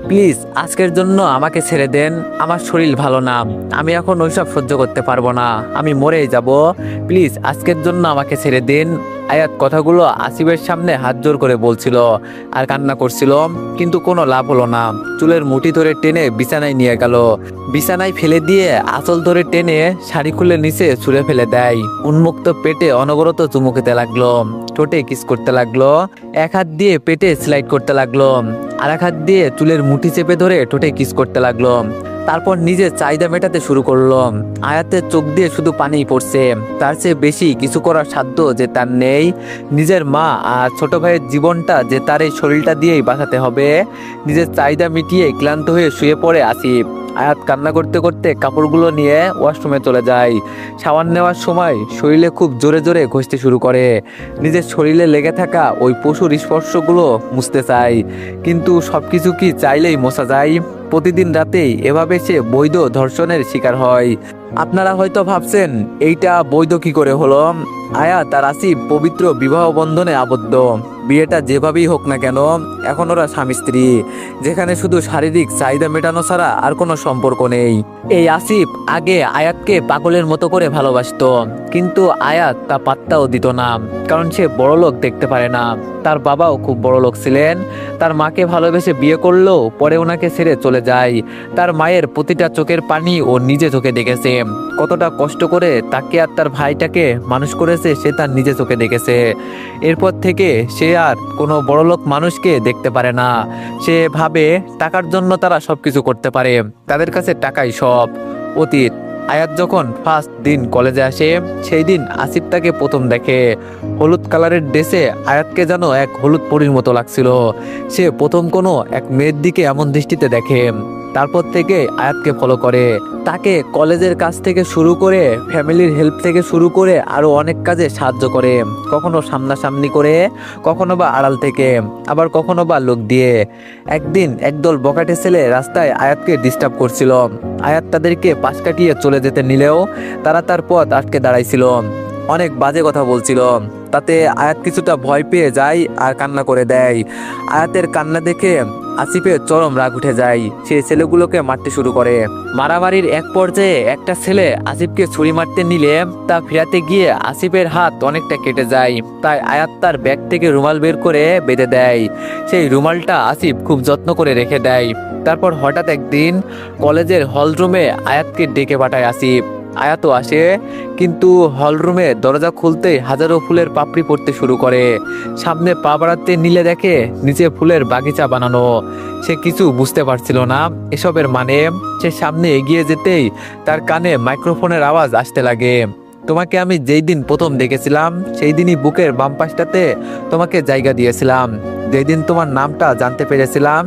Please আজকের জন্য আমাকে ছেড়ে দেন। আমার শরীর ভালো না, আমি এখন ওইসব সহ্য করতে পারবো না, আমি মরেই যাব। প্লিজ আজকের জন্য আমাকে ছেড়ে দিন। আয়াত কথাগুলো আসিফের সামনে হাত জোর করে বলছিল আর কান্না করছিল, কিন্তু কোনো লাভ হলো না। চুলের মুঠি ধরে টেনে বিছানায় নিয়ে গেল, বিছানায় ফেলে দিয়ে আঁচল ধরে টেনে শাড়ি খুলে নিচে ছুঁড়ে ফেলে দেয়। উন্মুক্ত পেটে অনবরত চুমু খেতে লাগলো, ঠোঁটে কিস করতে লাগলো, এক হাত দিয়ে পেটে স্লাইড করতে লাগলো, আর এক হাত দিয়ে চুলের মুঠি চেপে ধরে ঠোঁটে কিস করতে লাগলো। তারপর নিজের চাহিদা মেটাতে শুরু করলো। আয়াতের চোখ দিয়ে শুধু পানিই পড়ছে, তার চেয়ে বেশি কিছু করার সাধ্য যে তার নেই। নিজের মা আর ছোট ভাইয়ের জীবনটা যে তার এই শরীরটা দিয়েই বাঁচাতে হবে। নিজের চাহিদা মিটিয়ে ক্লান্ত হয়ে শুয়ে পড়ে আসিফ। আয়াত কান্না করতে করতে কাপড়গুলো নিয়ে ওয়াশরুমে চলে যায়। শাওয়ার নেওয়ার সময় শরীরে খুব জোরে জোরে ঘষতে শুরু করে। নিজের শরীরে লেগে থাকা ওই পশুর স্পর্শগুলো মুছতে চায়, কিন্তু সবকিছু কি চাইলেই মোছা যায়? প্রতিদিন রাতেই এভাবে সে বৈধ ধর্ষণের শিকার হয়। আপনারা হয়তো ভাবছেন এইটা বৈধ কি করে হলো। আয়াত আর আসিফ পবিত্র বিবাহ বন্ধনে আবদ্ধ। বিয়েটা যেভাবেই হোক না কেন, এখন ওরা স্বামী স্ত্রী, যেখানে শুধু শারীরিক চাহিদা মেটানো ছাড়া আর কোনো সম্পর্ক নেই। এই আসিফ আগে আয়াতকে পাগলের মতো করে ভালোবাসতো, কিন্তু আয়াত তা পাত্তাও দিত না, কারণ সে বড়লোক দেখতে পারে না। তার বাবাও খুব বড়লোক ছিলেন, তার মাকে ভালোবেসে বিয়ে করলেও পরে ওনাকে ছেড়ে চলে যায়। তার মায়ের প্রতিটা চোখের পানি ও নিজে চোখে দেখেছে। কতটা কষ্ট করে তাকে আর তার ভাইটাকে মানুষ করেছে সে তার নিজে চোখে দেখেছে। এরপর থেকে সে আর কোনো বড়লোক মানুষকে দেখতে পারে না। সে ভাবে টাকার জন্য তারা সবকিছু করতে পারে, তাদের কাছে টাকাই সব। অতীত। আয়াত যখন ফার্স্ট দিন কলেজে আসে, সেই দিন আসিফ তাকে প্রথম দেখে। হলুদ কালারের ড্রেসে আয়াতকে যেন এক হলুদ পরীর মতো লাগছিল। সে প্রথম কোনো এক মেয়ের দিকে এমন দৃষ্টিতে দেখে। তারপর থেকে আয়াতকে ফলো করে। তাকে কলেজের কাজ থেকে শুরু করে, ফ্যামিলির হেল্প থেকে শুরু করে আরো অনেক কাজে সাহায্য করে। কখনো সামনাসামনি করে, কখনো বা আড়াল থেকে, আবার কখনো বা লোক দিয়ে। একদিন একদল বখাটে ছেলে রাস্তায় আয়াতকে ডিস্টার্ব করছিল। আয়াত তাদেরকে পাশ কাটিয়ে চলে যেতে নিলেও তারা তার পথ আটকে দাঁড়াইছিল। অনেক বাজে কথা বলছিল। তাতে আয়াত কিছুটা ভয় পেয়ে যায় আর কান্না করে দেয়। আয়াতের কান্না দেখে আসিফের চরম রাগ উঠে যায়। সে ছেলেগুলোকে মারতে শুরু করে। মারামারির এক পর্যায়ে একটা ছেলে আসিফকে ছুরি মারতে নিলে তা ফেরাতে গিয়ে আসিফের হাত অনেকটা কেটে যায়। তাই আয়াত তার ব্যাগ থেকে রুমাল বের করে বেঁধে দেয়। সেই রুমালটা আসিফ খুব যত্ন করে রেখে দেয়। তারপর হঠাৎ একদিন কলেজের হলরুমে আয়াতকে ডেকে পাঠায় আসিফ। আয়াতও আসে, কিন্তু হলরুমে দরজা খুলতেই হাজারো ফুলের পাপড়ি পড়তে শুরু করে। সামনে পা বাড়াতে নিলে দেখে নিচে ফুলের বাগিচা বানানো। সে কিছু বুঝতে পারছিল না এসবের মানে। সে সামনে এগিয়ে যেতেই তার কানে মাইক্রোফোনের আওয়াজ আসতে লাগে। তোমাকে আমি যেই দিন প্রথম দেখেছিলাম সেই দিনই বুকের বাম পাশটাতে তোমাকে জায়গা দিয়েছিলাম। যেই দিন তোমার নামটা জানতে পেরেছিলাম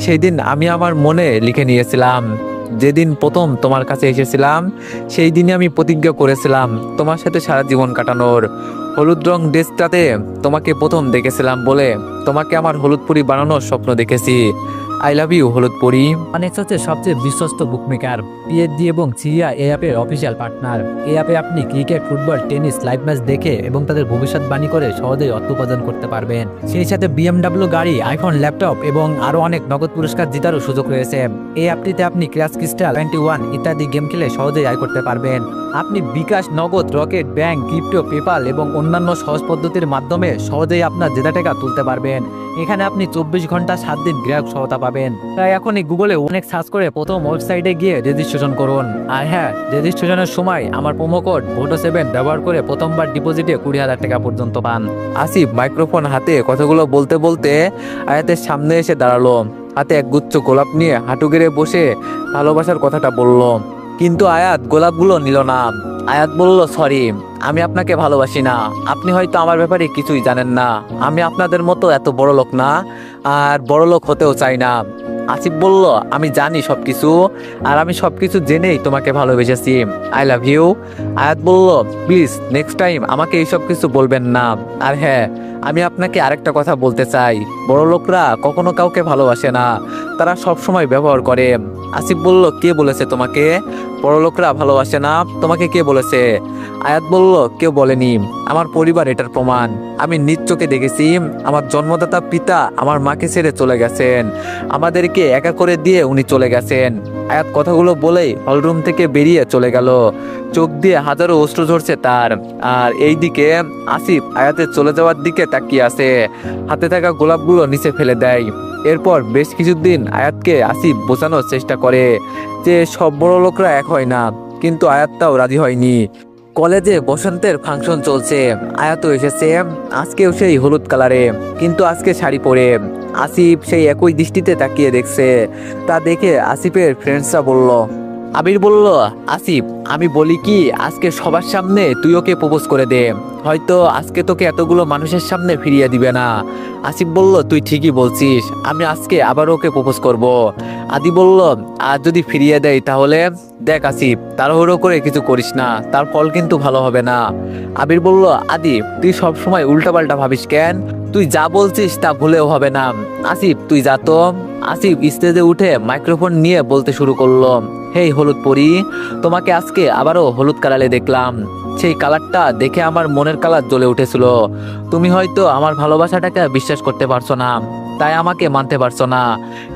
সেই দিন আমি আমার মনে লিখে নিয়েছিলাম। যেদিন প্রথম তোমার কাছে এসেছিলাম সেই দিনে আমি প্রতিজ্ঞা করেছিলাম তোমার সাথে সারা জীবন কাটানোর। হলুদ রং ড্রেসটাতে তোমাকে প্রথম দেখেছিলাম বলে তোমাকে আমার হলুদ পরি বানানোর স্বপ্ন দেখেছি। আই লাভ ইউ হলুদ পরি। অনেক্স হচ্ছে সবচেয়ে বিশ্বস্ত বুকমেকার, পিএসজি এবং সিরিয়া এই অ্যাপের অফিসিয়াল পার্টনার। এই অ্যাপে আপনি cricket, football, tennis live match দেখে এবং তাদের ভবিষ্যৎবাণী করে সহজেই অর্থ উপার্জন করতে পারবেন। সেই সাথে বিএমডাব্লিউ গাড়ি, আইফোন, ল্যাপটপ এবং আরো অনেক নগদ পুরস্কার জেতারও সুযোগ রয়েছে। এই অ্যাপটিতে আপনি ক্র্যাশ ক্রিস্টাল 21 ইত্যাদি গেম খেলে সহজেই আয় করতে পারবেন। আপনি বিকাশ, নগদ, রকেট, ব্যাংক, ক্রিপ্টো, পেপাল এবং অন্যান্য সহজ পদ্ধতির মাধ্যমে সহজেই আপনার জেতা টাকা তুলতে পারবেন। এখানে আপনি 24 ঘন্টা 7 দিন গ্রাহক সহায়তা পাবেন। তাই এখনই গুগলে অনেক সার্চ করে প্রথম ওয়েবসাইটে গিয়ে রেজিস্ট্রেশন করুন। আর হ্যাঁ, রেজিস্ট্রেশনের সময় আমার প্রোমো কোড VOTO7 ব্যবহার করে প্রথমবার ডিপোজিটে 20,000 টাকা পর্যন্ত পান। আসিফ মাইক্রোফোন হাতে কথাগুলো বলতে বলতে আয়াতের সামনে এসে দাঁড়ালো। হাতে এক গুচ্ছ গোলাপ নিয়ে হাঁটু গেড়ে বসে ভালোবাসার কথাটা বলল, কিন্তু আয়াত গোলাপগুলো নিল না। আয়াত বলল, সরি, আমি আপনাকে ভালোবাসি না। আপনি হয়তো আমার ব্যাপারে কিছুই জানেন না। আমি আপনাদের মতো এত বড় লোক না, আর বড় লোক হতেও চাই না। আসিফ বলল, আমি জানি সবকিছু, আর আমি সবকিছু জেনেই তোমাকে ভালোবেসেছি। I love you. আয়াত বলল, প্লিজ নেক্সট টাইম আমাকে এইসব কিছু বলবেন না। আর হ্যাঁ, আমি আপনাকে আরেকটা কথা বলতে চাই, বড় লোকরা কখনো কাউকে ভালোবাসে না, তারা সব সময় ব্যবহার করে। আসিফ বলল, কে বলেছে তোমাকে বড়লোকরা ভালোবাসে না? তোমাকে কে বলেছে? আয়াত বলল, কেউ বলেনি, আমার পরিবার এটার প্রমাণ। আমি নিজ চোখে দেখেছি, আমার জন্মদাতা পিতা আমার মাকে ছেড়ে চলে গেছেন, আমাদেরকে একা করে দিয়ে উনি চলে গেছেন। আয়াত কথাগুলো বলেই হলরুম থেকে বেরিয়ে চলে গেল। চোখ দিয়ে হাজারো অশ্রু ঝরছে তার। আর এইদিকে আসিফ আয়াতের চলে যাওয়ার দিকে তাকিয়ে আছে, হাতে থাকা গোলাপগুলো নিচে ফেলে দেয়। এরপর বেশ কিছুদিন আয়াতকে আসিফ বোঝানোর চেষ্টা করে যে সব বড় লোকরা এক হয় না, কিন্তু আয়াতটাও রাজি হয়নি। কলেজে বসন্তের ফাংশন চলছে, আয়াতও এসেছে, আজকেও সেই হলুদ কালারে, কিন্তু আজকে শাড়ি পরে। আসিফ সেই একই দৃষ্টিতে তাকিয়ে দেখছে। তা দেখে আসিফের ফ্রেন্ডসরা বলল, আবির বলল, আসিফ আমি বলি কি, আজকে সবার সামনে তুই ওকে প্রপোজ করে দে, হয়তো আজকে তোকে এতগুলো মানুষের সামনে ফিরিয়ে দিবে না। আসিফ বলল, তুই ঠিকই বলছিস, আমি আজকে আবার ওকে প্রপোজ করব। আদি বলল, আর যদি ফিরিয়ে দেয় তাহলে? দেখ আসিফ, তাড়াহুড়ো করে কিছু করিস না, তার ফল কিন্তু ভালো হবে না। আবির বলল, আদি তুই সব সময় উল্টাপাল্টা ভাবিস কেন? তুই যা বলছিস তা ভুলেও হবে না। আসিফ তুই যা তো। আসিফ স্টেজে উঠে মাইক্রোফোন নিয়ে বলতে শুরু করলো, হেই হলুদ পরি, তোমাকে আজকে আবারও হলুদ কালারে দেখলাম। সেই কালারটা দেখে আমার মনের কালার জ্বলে উঠেছিল। তুমি হয়তো আমার ভালোবাসাটাকে বিশ্বাস করতে পারছো না, তাই আমাকে মানতে পারছো না,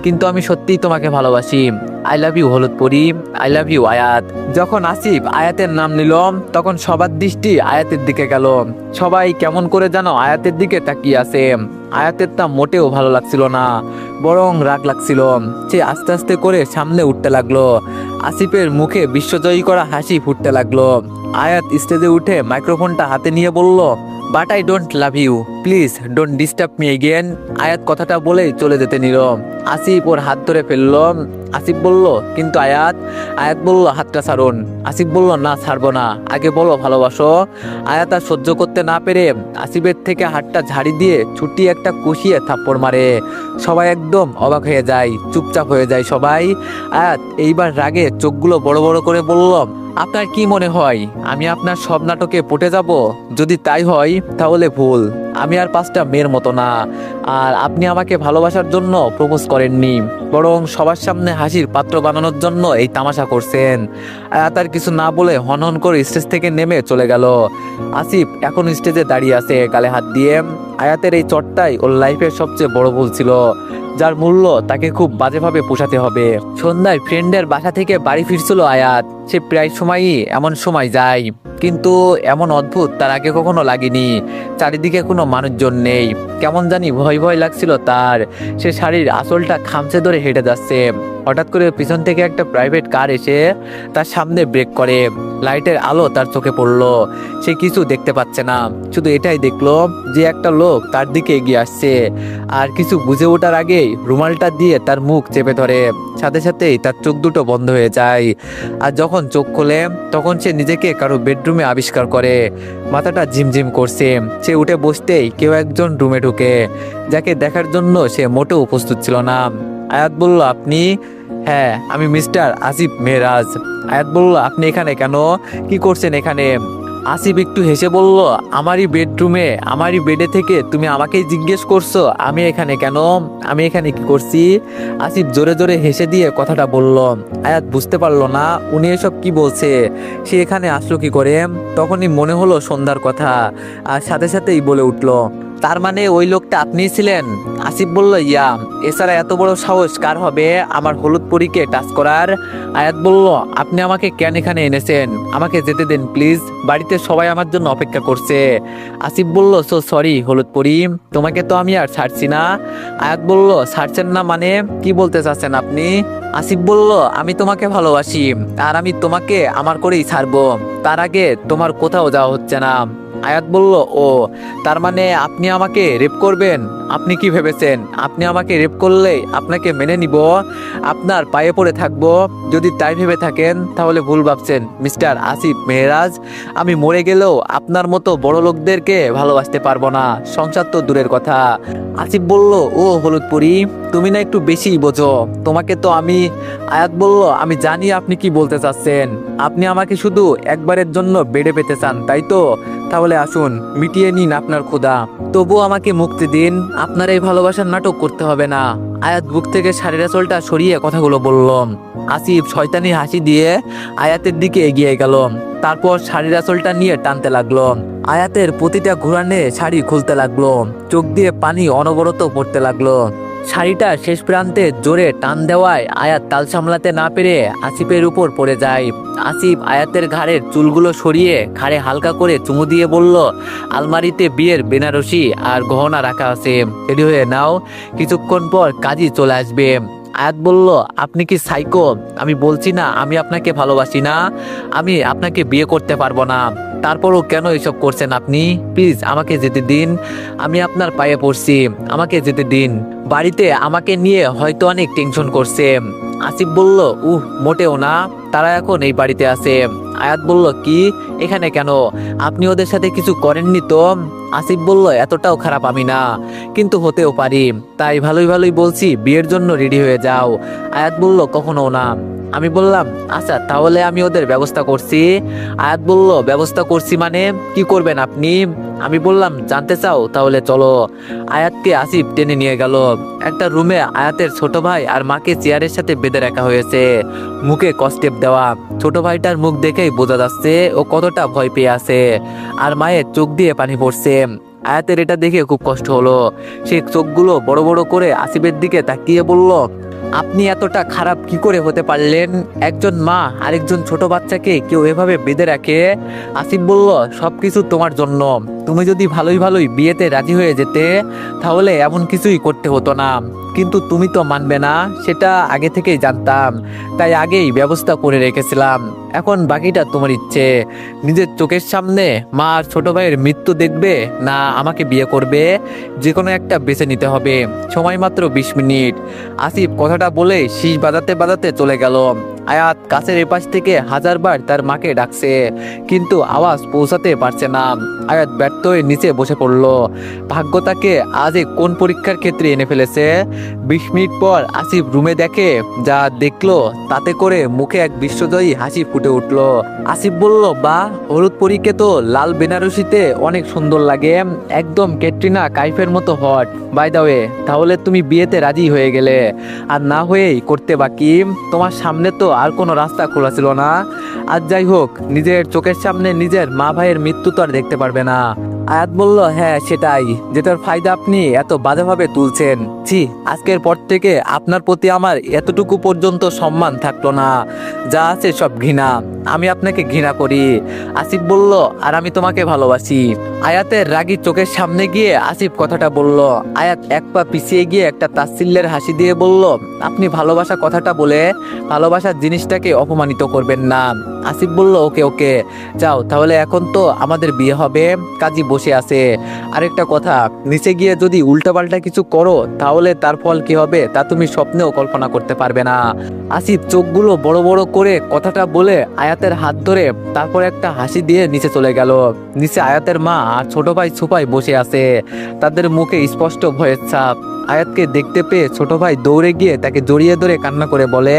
কিন্তু আমি সত্যিই তোমাকে ভালোবাসি। আই লাভ ইউ হলুদ পরি, আই লাভ ইউ আয়াত। যখন আসিফ আয়াতের নাম নিল, তখন সবার দৃষ্টি আয়াতের দিকে গেল। সবাই কেমন করে যেন আয়াতের দিকে তাকিয়ে আছে। আয়াতের তা মোটেও ভালো লাগছিল না, বরং রাগ লাগছিল। সে আস্তে আস্তে করে সামনে উঠতে লাগলো। আসিফের মুখে বিশ্বজয়ী করা হাসি ফুটতে লাগলো। আয়াত স্টেজে উঠে মাইক্রোফোনটা হাতে নিয়ে বলল, but I don't love you, please don't disturb me again. Ayat কথাটা বলেই চলে যেতে নিল। আসিফ ওর হাত ধরে ফেলল। আসিফ বলল, কিন্তু আয়াত। আয়াত বলল, হাতটা ছাড়ুন। আসিফ বলল, না ছাড়বো না, আগে বলো ভালোবাসো। আয়াত আর সহ্য করতে না পেরে আসিফের থেকে হাতটা ঝাড়ি দিয়ে ছুটি একটা কষিয়ে থাপ্পড় মারে। সবাই একদম অবাক হয়ে যায়, চুপচাপ হয়ে যায় সবাই। আয়াত এইবার রাগে চোখগুলো বড় বড় করে বলল, আপনার কি মনে হয় আমি আপনার সব নাটকে পটে যাব? যদি তাই হয় তাহলে ভুল। আমি আর 5টা মেয়ের মতো না। আর আপনি আমাকে ভালোবাসার জন্য প্রপোজ করেননি, বরং সবার সামনে হাসির পাত্র বানানোর জন্য এই তামাশা করছেন। আয়াত আর কিছু না বলে হনহন করে স্টেজ থেকে নেমে চলে গেল। আসিফ এখন স্টেজে দাঁড়িয়ে আছে গালে হাত দিয়ে। আয়াতের এই চটটাই ওর লাইফের সবচেয়ে বড় ভুল ছিল, যার মূল্য তাকে খুব বাজেভাবে পোষাতে হবে। সন্ধ্যায় ফ্রেন্ডের বাসা থেকে বাড়ি ফিরছিল আয়াত। সে প্রায় সময়ই এমন সময় যায়, কিন্তু এমন অদ্ভুত তার আগে কখনো লাগেনি। চারিদিকে কোনো মানুষজন নেই, কেমন জানি ভয় ভয় লাগছিল তার। সে শাড়ির আঁচলটা খামচে ধরে হেঁটে যাচ্ছে। হঠাৎ করে পিছন থেকে একটা প্রাইভেট কার এসে তার সামনে ব্রেক করে। লাইটের আলো তার চোখে পড়লো। সে কিছু দেখতে পাচ্ছে না, শুধু এটাই দেখলো যে একটা লোক তার দিকে এগিয়ে আসছে। আর কিছু বুঝে ওঠার আগেই রুমালটা দিয়ে তার মুখ চেপে ধরে। সাথে সাথেই তার চোখ দুটো বন্ধ হয়ে যায়। আর যখন চোখ খোলে, তখন সে নিজেকে কারো বেডরুমে আবিষ্কার করে। মাথাটা ঝিমঝিম করছে। সে উঠে বসতেই কেউ একজন রুমে ঢুকে, যাকে দেখার জন্য সে মোটেও প্রস্তুত ছিল না। আয়াত বলল, আপনি? হ্যাঁ, আমি মিস্টার আসিফ মেহরাজ। আয়াত বলল, আপনি এখানে কেন? কি করছেন এখানে? আসিফ একটু হেসে বলল, আমারই বেডরুমে, আমারই বেডে থেকে তুমি আমাকেই জিজ্ঞেস করছো আমি এখানে কেন, আমি এখানে কি করছি? আসিফ জোরে জোরে হেসে দিয়ে কথাটা বলল। আয়াত বুঝতে পারলো না উনি এসব কি বলছে, সে এখানে আসলো কি করে। তখনই মনে হলো সন্ধ্যার কথা, আর সাথে সাথেই বলে উঠলো, তার মানে ওই লোকটা আপনিই ছিলেন? আসিফ বলল, ইয়া। এছাড়া এত বড় সাহস কার হবে আমার হলুদ পরীকে টাচ করার? আয়াত বলল, আপনি আমাকে কেন এখানে এনেছেন? আমাকে যেতে দেন প্লিজ, বাড়িতে সবাই আমার জন্য অপেক্ষা করছে। আসিফ বলল, সো সরি হলুদ পরি, তোমাকে তো আমি আর ছাড়ছি না। আয়াত বলল, ছাড়ছেন না মানে কি বলতে চাচ্ছেন আপনি? আসিফ বলল, আমি তোমাকে ভালোবাসি, আর আমি তোমাকে আমার করেই ছাড়বো। তার আগে তোমার কোথাও যাওয়া হচ্ছে না। আয়াত বলল, ও তার মানে আপনি আমাকে রেপ করবেন? আপনি কি ভেবেছেন আপনি আমাকে রেপ করলে আপনাকে মেনে নিব, আপনার পায়ে পড়ে থাকবো? যদি তাই ভেবে থাকেন তাহলে ভুল ভাবছেন মিস্টার আসিফ মেহরাজ। আমি মরে গেলেও আপনার মতো বড় লোকদেরকে ভালোবাসতে পারবো না, সংসার তো দূরের কথা। আসিফ বলল, ও হলুদ পরি, তুমি না একটু বেশিই বোঝো, তোমাকে তো আমি। আয়াত বলল, আমি জানি আপনি কি বলতে চাচ্ছেন, আপনি আমাকে শুধু একবারের জন্য বেডে পেতে চান তাই তো? তাহলে আসুন মিটিয়ে নিন আপনার ক্ষুধা। তবু আমাকে মুক্তি দিন, আপনার এই ভালোবাসার নাটক করতে হবে না। আয়াত বুক থেকে শাড়ির আঁচলটা সরিয়ে কথাগুলো বলল। আসিফ শয়তানি হাসি দিয়ে আয়াতের দিকে এগিয়ে গেল, তারপর শাড়ির আঁচলটা নিয়ে টানতে লাগলো। আয়াতের প্রতিটা ঘুরানে শাড়ি খুলতে লাগলো, চোখ দিয়ে পানি অনবরত পড়তে লাগলো। শাড়িটা শেষ প্রান্তে জোরে টান দেওয়ায় আয়াত তাল সামলাতে না পেরে আসিফের উপর পড়ে যায়। আসিফ আয়াতের ঘাড়ের চুলগুলো সরিয়ে ঘাড়ে হালকা করে চুমু দিয়ে বলল, আলমারিতে বিয়ের বেনারসি আর গহনা রাখা আছে, রেডি হয়ে নাও, কিছুক্ষণ পর কাজী চলে আসবে। আয়াত বলল, আপনি কি সাইকো? আমি বলছি না আমি আপনাকে ভালোবাসি না, আমি আপনাকে বিয়ে করতে পারবো না। তারপরও কেন এসব করছেন আপনি? প্লিজ আমাকে যেতে দিন, আমি আপনার পায়ে পড়ছি, আমাকে যেতে দিন। বাড়িতে আমাকে নিয়ে হয়তো অনেক টেনশন করছে। আসিফ বলল, মোটেও না, তারা এখন এই বাড়িতে আছে। আয়াত বলল, কি, এখানে কেন? আপনি ওদের সাথে কিছু করেননি তো? আসিফ বলল, এতটাও খারাপ আমি না, কিন্তু হতেও পারি, তাই ভালোই ভালোই বলছি বিয়ের জন্য রেডি হয়ে যাও। আয়াত বলল, কখনো না। আমি বললাম, আচ্ছা তাহলে আমি ওদের ব্যবস্থা করছি। আয়াত বলল, ব্যবস্থা করছি মানে কি করবেন আপনি? আমি বললাম, জানতে চাও? তাহলে চলো। আয়াতকে আসিফ টেনে নিয়ে গেল একটা রুমে। আয়াতের ছোট ভাই আর মাকে চেয়ারের সাথে বেঁধে রাখা হয়েছে, মুখে কষ্টেপ দেওয়া। ছোট ভাইটার মুখ দেখেই বোঝা যাচ্ছে ও কতটা ভয় পেয়ে আছে, আর মায়ের চোখ দিয়ে পানি পড়ছে। আয়াতের এটা দেখে খুব কষ্ট হলো। সে চোখগুলো বড় বড় করে আসিফের দিকে তাকিয়ে বলল, আপনি এতটা খারাপ কি করে হতে পারলেন? একজন মা আরেকজন ছোট বাচ্চাকে কেউ এভাবে বেঁধে রাখে? আসিফ বলল, সবকিছু তোমার জন্য। তুমি যদি ভালোই ভালোই বিয়েতে রাজি হয়ে যেতে তাহলে এমন কিছুই করতে হতো না, কিন্তু তুমি তো মানবে না, সেটা আগে থেকেই জানতাম, তাই আগেই ব্যবস্থা করে রেখেছিলাম। এখন বাকিটা তোমার ইচ্ছে। নিজের চোখের সামনে মা আর ছোট ভাইয়ের মৃত্যু দেখবে না আমাকে বিয়ে করবে, যে কোনো একটা বেছে নিতে হবে, সময় মাত্র 20 মিনিট। আসিফ কথাটা বলে শীষ বাজাতে বাজাতে চলে গেল। আয়াত কাছের এপাশ থেকে হাজারবার তার মাকে ডাকছে, কিন্তু আওয়াজ পৌঁছাতে পারছে না। আয়াত ব্যর্থ হয়ে নিচে বসে পড়ল। ভাগ্য তাকে আজ কোন পরীক্ষার ক্ষেত্রে এনে ফেলেছে। 20 মিনিট পর আসিফ রুমে দেখে যা দেখলো তাতে করে মুখে এক বিশ্বজয়ী হাসি ফুটে উঠলো। আসিফ বলল, বা হলুদ পরীকে তো লাল বেনারসিতে অনেক সুন্দর লাগে, একদম ক্যাটরিনা কাইফের মতো হট। বাই দা ওয়ে, তাহলে তুমি বিয়েতে রাজি হয়ে গেলে, আর না হয়েই করতে বাকি? তোমার সামনে তো আর কোনো রাস্তা খোলা ছিল না। আর যাই হোক, নিজের চোখের সামনে নিজের মা ভাইয়ের মৃত্যু তো আর দেখতে পারবে না। আয়াত বলল, হ্যাঁ সেটাই, যেটার ফায়দা আপনি এত বাজেভাবে তুলছেন। ছি, আজকের পর থেকে আপনার প্রতি আমার এতটুকু পর্যন্ত সম্মান থাকলো না, যা আছে সব ঘৃণা। আমি আপনাকে ঘৃণা করি। আসিফ বলল, আর আমি তোমাকে ভালোবাসি। আয়াতের রাগী চোখের সামনে গিয়ে আসিফ কথাটা বলল। আয়াত এক পা পিছিয়ে গিয়ে একটা তাচ্ছিল্যের হাসি দিয়ে বলল, আপনি ভালোবাসা কথাটা বলে ভালোবাসার জিনিসটাকে অপমানিত করবেন না। আসিফ বলল, ওকে ওকে, যাও তাহলে, এখন তো আমাদের বিয়ে হবে, কাজী বসে আছে। আরেকটা কথা, নিচে গিয়ে যদি উল্টাপাল্টা কিছু করো তাহলে তার ফল কি হবে তা তুমি স্বপ্নেও কল্পনা করতে পারবে না। আসিফ চোখগুলো বড় বড় করে কথাটা বলে আয়াতের হাত ধরে তারপর একটা হাসি দিয়ে নিচে চলে গেল। নিচে আয়াতের মা আর ছোট ভাই ছুপাই বসে আছে, তাদের মুখে স্পষ্ট ভয়ের ছাপ। আয়াতকে দেখতে পেয়ে ছোট ভাই দৌড়ে গিয়ে তাকে জড়িয়ে ধরে কান্না করে বলে,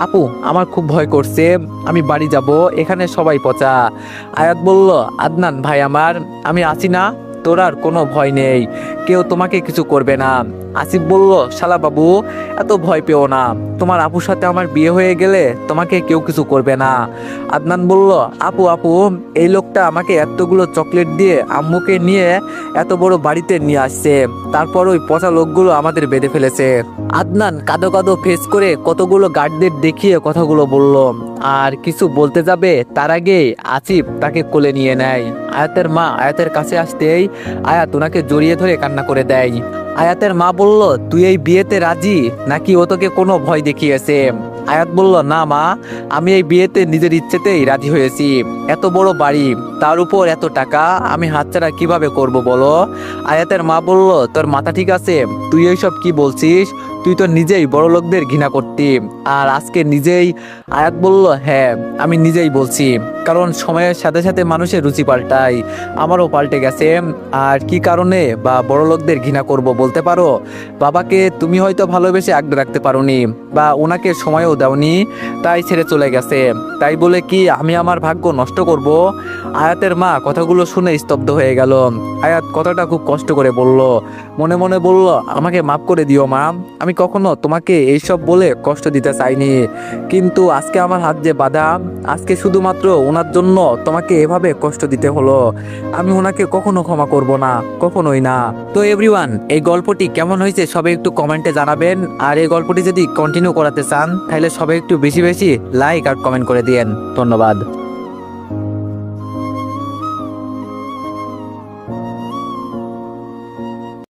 আপু আমার খুব ভয় করছে, আমি বাড়ি যাব, এখানে সবাই পচা। আয়াত বলল, আদনান ভাই আমার, আমি আছি না, তোর আর কোনো ভয় নেই, কেউ তোমাকে কিছু করবে না। আসিফ বলল, শালা বাবু এত ভয় পেও না, তোমার আপুর সাথে আমার বিয়ে হয়ে গেলে তোমাকে কেউ কিছু করবে না। আদনান বলল, আপু আপু, এই লোকটা আমাকে এতগুলো চকলেট দিয়ে আম্মুকে নিয়ে এত বড় বাড়িতে নিয়ে আসছে, তারপর ওই পচা লোকগুলো আমাদের বেঁধে ফেলেছে। আদনান কাঁদো কাঁদো ফেস করে কতগুলো গার্ডদের দেখিয়ে কথাগুলো বলল, আর কিছু বলতে যাবে তার আগেই আসিফ তাকে কোলে নিয়ে নেয়। আয়াতের মা আয়াতের কাছে আসতেই আয়াত ওনাকে জড়িয়ে ধরে কান্না করে দেয়। আয়াতের মা বলল, তুই এই বিয়েতে রাজি নাকি ও তোকে কোনো ভয় দেখিয়েছে? আয়াত বলল, না মা, আমি এই বিয়েতে নিজের ইচ্ছেতেই রাজি হয়েছি। এত বড় বাড়ি, তার উপর এত টাকা, আমি হাতছাড়া কিভাবে করব বলো? আয়াতের মা বলল, তোর মাথা ঠিক আছে? তুই এইসব কি বলছিস? তুই তো নিজেই বড় লোকদের ঘৃণা করতি, আর আজকে নিজেই আয়াত বলল হ্যাঁ আমি নিজেই বলছি, কারণ সময়ের সাথে সাথে মানুষের রুচি পাল্টায়, আমারও পাল্টে গেছে। আর কি কারণে বা বড় লোকদের ঘৃণা করব বলতে পারো? বাবাকে তুমি হয়তো ভালোবেসে আগলে রাখতে পারোনি, বা ওনাকে সময়ও দাওনি, তাই ছেড়ে চলে গেছে। তাই বলে কি আমি আমার ভাগ্য নষ্ট করব? আয়াতের মা কথাগুলো শুনে স্তব্ধ হয়ে গেল। আয়াত কথাটা খুব কষ্ট করে বলল, মনে মনে বলল, আমাকে মাফ করে দিও মা, আমি কখনো তোমাকে এইসব বলে কষ্ট দিতে চাইনি, কিন্তু আজকে আমার হাত যে বাঁধা, আজকে শুধুমাত্র ওনার জন্য তোমাকে এভাবে কষ্ট দিতে হলো, আমি ওনাকে কখনো ক্ষমা করব না, কখনোই না। তো এভরিওয়ান, এই গল্পটি কেমন হয়েছে সবাই একটু কমেন্টে জানাবেন, আর এই গল্পটি যদি কন্টিনিউ করাতে চান তাহলে সবাই একটু বেশি বেশি লাইক আর কমেন্ট করে দিয়েন। ধন্যবাদ।